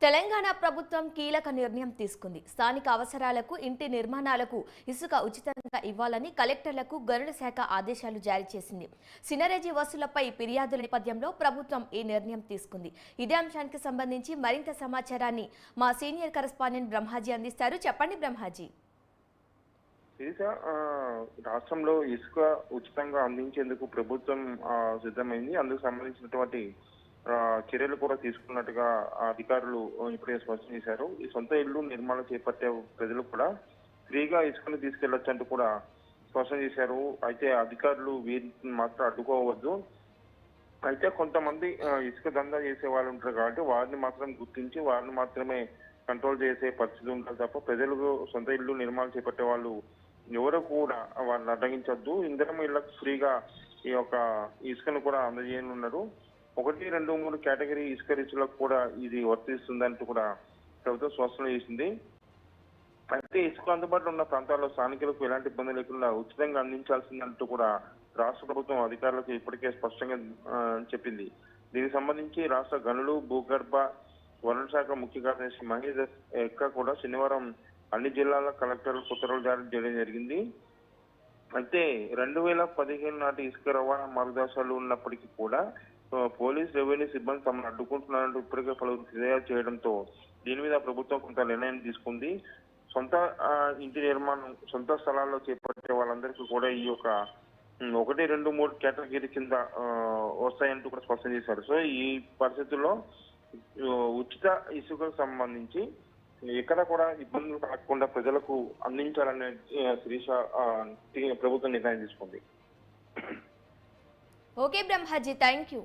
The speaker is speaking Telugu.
తెలంగాణ ప్రభుత్వం కీలక నిర్ణయం తీసుకుంది. స్థానిక అవసరాలకు, ఇంటి నిర్మాణాలకు ఇసుక ఉచితంగా ఇవ్వాలని కలెక్టర్లకు గనుల శాఖ ఆదేశాలు జారీ చేసింది. సినరేజీ వసూళ్లపై ఫిర్యాదుల నేపథ్యంలో ప్రభుత్వం ఈ నిర్ణయం తీసుకుంది. ఇదే అంశానికి సంబంధించి మరింత సమాచారాన్ని మా సీనియర్ కరెస్పాండెంట్ బ్రహ్మాజీ అందిస్తారు. చెప్పండి బ్రహ్మాజీ. రాష్ట్రంలో ఇసుక ఉచితంగా అందించేందుకు ప్రభుత్వం సిద్ధమైంది. అందుకు సంబంధించినటువంటి చర్యలు కూడా తీసుకున్నట్టుగా అధికారులు ఇప్పుడే స్పష్టం చేశారు. ఈ సొంత ఇల్లు నిర్మాణం చేపట్టే ప్రజలు కూడా ఫ్రీగా ఇసుకను తీసుకెళ్లొచ్చు అంటూ కూడా స్పష్టం చేశారు. అయితే అధికారులు వీరిని మాత్రం అడ్డుకోవద్దు. అయితే కొంతమంది ఇసుక దందా చేసే వాళ్ళు ఉంటారు కాబట్టి వారిని మాత్రం గుర్తించి వారిని మాత్రమే కంట్రోల్ చేసే పరిస్థితి ఉంటుంది తప్ప ప్రజలకు సొంత ఇల్లు నిర్మాణం చేపట్టే వాళ్ళు ఎవరు కూడా వాళ్ళని అడ్డగించొద్దు. ఇంధనం ఇళ్లకు ఫ్రీగా ఈ యొక్క ఇసుకను కూడా అందజేయనున్నారు. 1, 2, 3 కేటగిరీ ఇసుక రీచులకు కూడా ఇది వర్తిస్తుందంటూ కూడా ప్రభుత్వం స్పష్టం చేసింది. అయితే ఇసుక అందుబాటులో ఉన్న ప్రాంతాల్లో స్థానికులకు ఎలాంటి ఇబ్బంది లేకుండా ఉచితంగా అందించాల్సిందంటూ కూడా రాష్ట్ర ప్రభుత్వం అధికారులకు ఇప్పటికే స్పష్టంగా చెప్పింది. దీనికి సంబంధించి రాష్ట్ర గనులు, భూగర్భ వనరుల శాఖ ముఖ్య కార్యదర్శి మహేష్ ఎక్క కూడా శనివారం అన్ని జిల్లాల కలెక్టర్లకు ఉత్తర్వులు జారీ చేయడం జరిగింది. అయితే 2015 నాటి ఇసుక రవాణా మార్గదర్శకాలు ఉన్నప్పటికీ కూడా పోలీస్, రెవెన్యూ సిబ్బంది తమను అడ్డుకుంటున్నారంటూ ఇప్పటికే పలువురు ఫిర్యాదు చేయడంతో దీని మీద ప్రభుత్వం కొంత నిర్ణయం తీసుకుంది. సొంత ఇంటి నిర్మాణం సొంత స్థలాల్లో చేపట్టే వాళ్ళందరికీ కూడా ఈ యొక్క 1, 2, 3 కేటగిరీ కింద వస్తాయంటూ కూడా స్పష్టం చేశారు. సో ఈ పరిస్థితుల్లో ఉచిత ఇసుకకు సంబంధించి ఎక్కడ కూడా ఇబ్బందులు కలగకుండా ప్రజలకు అందించాలనే శిరీష ప్రభుత్వం నిర్ణయం తీసుకుంది. Okay Brahmaji, thank you.